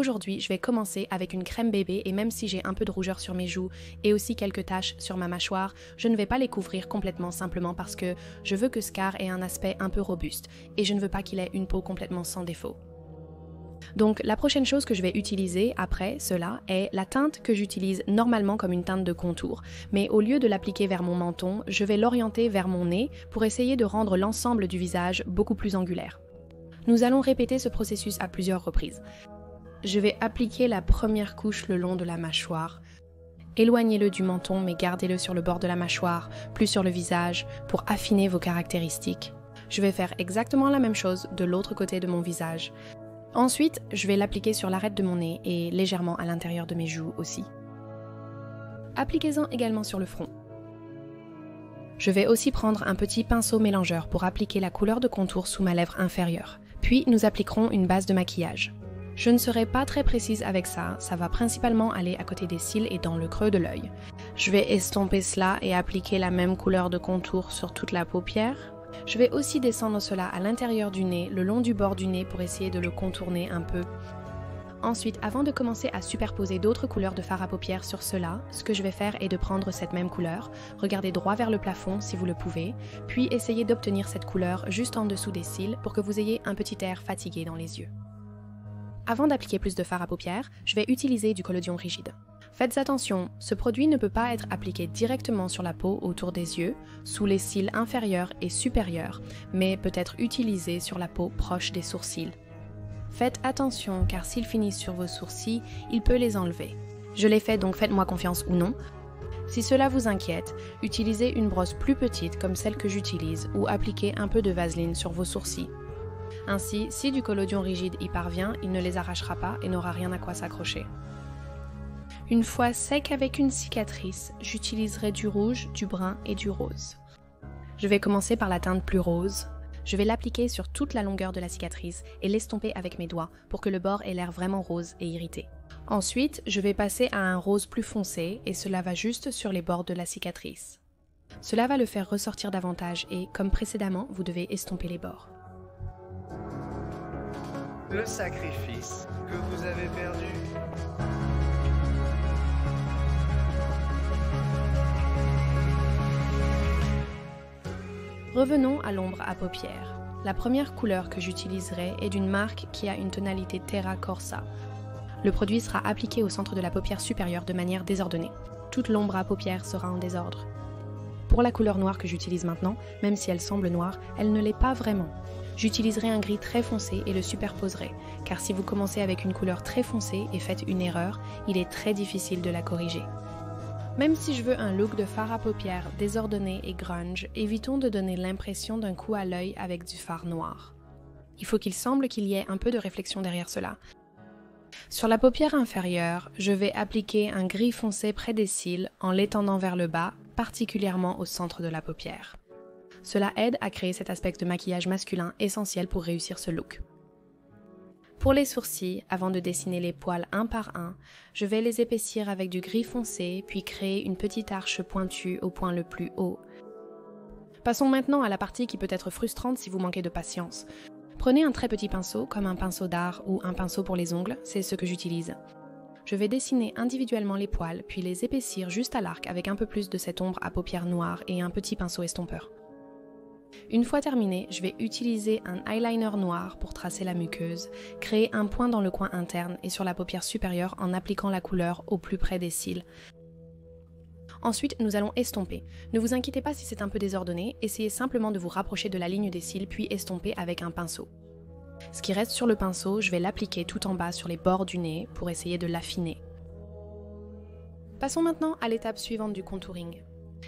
aujourd'hui, je vais commencer avec une crème bébé et même si j'ai un peu de rougeur sur mes joues et aussi quelques taches sur ma mâchoire, je ne vais pas les couvrir complètement simplement parce que je veux que Scar ait un aspect un peu robuste et je ne veux pas qu'il ait une peau complètement sans défaut. Donc la prochaine chose que je vais utiliser après cela est la teinte que j'utilise normalement comme une teinte de contour, mais au lieu de l'appliquer vers mon menton, je vais l'orienter vers mon nez pour essayer de rendre l'ensemble du visage beaucoup plus angulaire. Nous allons répéter ce processus à plusieurs reprises. Je vais appliquer la première couche le long de la mâchoire. Éloignez-le du menton mais gardez-le sur le bord de la mâchoire, plus sur le visage, pour affiner vos caractéristiques. Je vais faire exactement la même chose de l'autre côté de mon visage. Ensuite, je vais l'appliquer sur l'arête de mon nez et légèrement à l'intérieur de mes joues aussi. Appliquez-en également sur le front. Je vais aussi prendre un petit pinceau mélangeur pour appliquer la couleur de contour sous ma lèvre inférieure. Puis nous appliquerons une base de maquillage. Je ne serai pas très précise avec ça, ça va principalement aller à côté des cils et dans le creux de l'œil. Je vais estomper cela et appliquer la même couleur de contour sur toute la paupière. Je vais aussi descendre cela à l'intérieur du nez, le long du bord du nez pour essayer de le contourner un peu. Ensuite, avant de commencer à superposer d'autres couleurs de fard à paupières sur cela, ce que je vais faire est de prendre cette même couleur, regarder droit vers le plafond si vous le pouvez, puis essayer d'obtenir cette couleur juste en dessous des cils pour que vous ayez un petit air fatigué dans les yeux. Avant d'appliquer plus de fard à paupières, je vais utiliser du collodion rigide. Faites attention, ce produit ne peut pas être appliqué directement sur la peau autour des yeux, sous les cils inférieurs et supérieurs, mais peut être utilisé sur la peau proche des sourcils. Faites attention car s'il finit sur vos sourcils, il peut les enlever. Je l'ai fait donc faites-moi confiance ou non. Si cela vous inquiète, utilisez une brosse plus petite comme celle que j'utilise ou appliquez un peu de vaseline sur vos sourcils. Ainsi, si du collodion rigide y parvient, il ne les arrachera pas et n'aura rien à quoi s'accrocher. Une fois sec avec une cicatrice, j'utiliserai du rouge, du brun et du rose. Je vais commencer par la teinte plus rose. Je vais l'appliquer sur toute la longueur de la cicatrice et l'estomper avec mes doigts pour que le bord ait l'air vraiment rose et irrité. Ensuite, je vais passer à un rose plus foncé et cela va juste sur les bords de la cicatrice. Cela va le faire ressortir davantage et, comme précédemment, vous devez estomper les bords. Le sacrifice que vous avez perdu. Revenons à l'ombre à paupières. La première couleur que j'utiliserai est d'une marque qui a une tonalité Terra Corsa. Le produit sera appliqué au centre de la paupière supérieure de manière désordonnée. Toute l'ombre à paupières sera en désordre. Pour la couleur noire que j'utilise maintenant, même si elle semble noire, elle ne l'est pas vraiment. J'utiliserai un gris très foncé et le superposerai, car si vous commencez avec une couleur très foncée et faites une erreur, il est très difficile de la corriger. Même si je veux un look de fard à paupières désordonné et grunge, évitons de donner l'impression d'un coup à l'œil avec du fard noir. Il faut qu'il semble qu'il y ait un peu de réflexion derrière cela. Sur la paupière inférieure, je vais appliquer un gris foncé près des cils en l'étendant vers le bas, particulièrement au centre de la paupière. Cela aide à créer cet aspect de maquillage masculin essentiel pour réussir ce look. Pour les sourcils, avant de dessiner les poils un par un, je vais les épaissir avec du gris foncé, puis créer une petite arche pointue au point le plus haut. Passons maintenant à la partie qui peut être frustrante si vous manquez de patience. Prenez un très petit pinceau, comme un pinceau d'art ou un pinceau pour les ongles, c'est ce que j'utilise. Je vais dessiner individuellement les poils, puis les épaissir juste à l'arc avec un peu plus de cette ombre à paupières noires et un petit pinceau estompeur. Une fois terminé, je vais utiliser un eyeliner noir pour tracer la muqueuse, créer un point dans le coin interne et sur la paupière supérieure en appliquant la couleur au plus près des cils. Ensuite, nous allons estomper. Ne vous inquiétez pas si c'est un peu désordonné, essayez simplement de vous rapprocher de la ligne des cils puis estomper avec un pinceau. Ce qui reste sur le pinceau, je vais l'appliquer tout en bas sur les bords du nez pour essayer de l'affiner. Passons maintenant à l'étape suivante du contouring.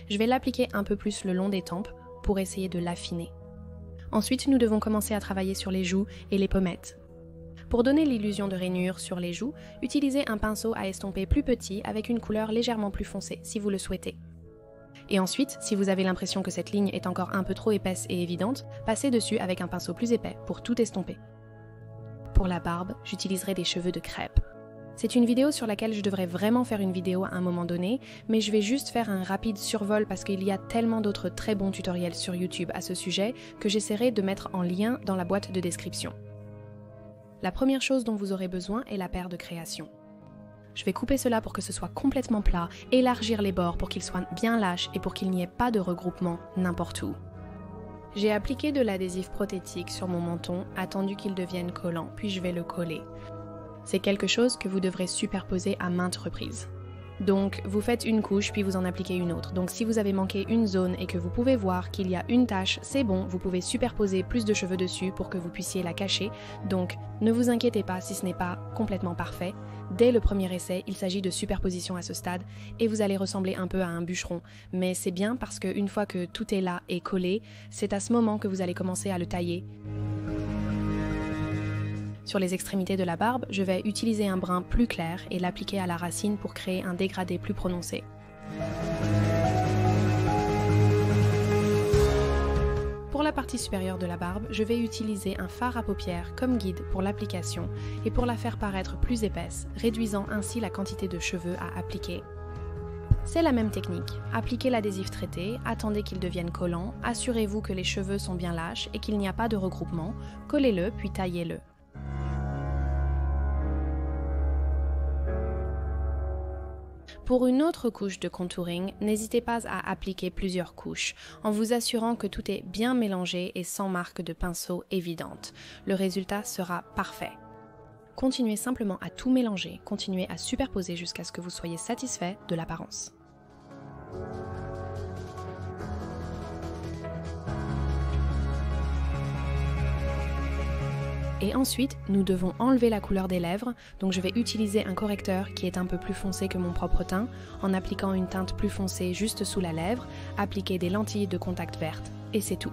Je vais l'appliquer un peu plus le long des tempes pour essayer de l'affiner. Ensuite, nous devons commencer à travailler sur les joues et les pommettes. Pour donner l'illusion de rainure sur les joues, utilisez un pinceau à estomper plus petit avec une couleur légèrement plus foncée si vous le souhaitez. Et ensuite, si vous avez l'impression que cette ligne est encore un peu trop épaisse et évidente, passez dessus avec un pinceau plus épais pour tout estomper. Pour la barbe, j'utiliserai des cheveux de crêpe. C'est une vidéo sur laquelle je devrais vraiment faire une vidéo à un moment donné, mais je vais juste faire un rapide survol parce qu'il y a tellement d'autres très bons tutoriels sur YouTube à ce sujet que j'essaierai de mettre en lien dans la boîte de description. La première chose dont vous aurez besoin est la paire de création. Je vais couper cela pour que ce soit complètement plat, élargir les bords pour qu'ils soient bien lâches et pour qu'il n'y ait pas de regroupement n'importe où. J'ai appliqué de l'adhésif prothétique sur mon menton, attendu qu'il devienne collant, puis je vais le coller. C'est quelque chose que vous devrez superposer à maintes reprises. Donc, vous faites une couche puis vous en appliquez une autre. Donc, si vous avez manqué une zone et que vous pouvez voir qu'il y a une tache, c'est bon, vous pouvez superposer plus de cheveux dessus pour que vous puissiez la cacher. Donc, ne vous inquiétez pas si ce n'est pas complètement parfait. Dès le premier essai, il s'agit de superposition à ce stade et vous allez ressembler un peu à un bûcheron. Mais c'est bien parce qu'une fois que tout est là et collé, c'est à ce moment que vous allez commencer à le tailler. Sur les extrémités de la barbe, je vais utiliser un brun plus clair et l'appliquer à la racine pour créer un dégradé plus prononcé. Pour la partie supérieure de la barbe, je vais utiliser un fard à paupières comme guide pour l'application et pour la faire paraître plus épaisse, réduisant ainsi la quantité de cheveux à appliquer. C'est la même technique. Appliquez l'adhésif traité, attendez qu'il devienne collant, assurez-vous que les cheveux sont bien lâches et qu'il n'y a pas de regroupement, collez-le puis taillez-le. Pour une autre couche de contouring, n'hésitez pas à appliquer plusieurs couches, en vous assurant que tout est bien mélangé et sans marque de pinceau évidente. Le résultat sera parfait. Continuez simplement à tout mélanger, continuez à superposer jusqu'à ce que vous soyez satisfait de l'apparence. Et ensuite, nous devons enlever la couleur des lèvres, donc je vais utiliser un correcteur qui est un peu plus foncé que mon propre teint, en appliquant une teinte plus foncée juste sous la lèvre, appliquer des lentilles de contact vertes, et c'est tout.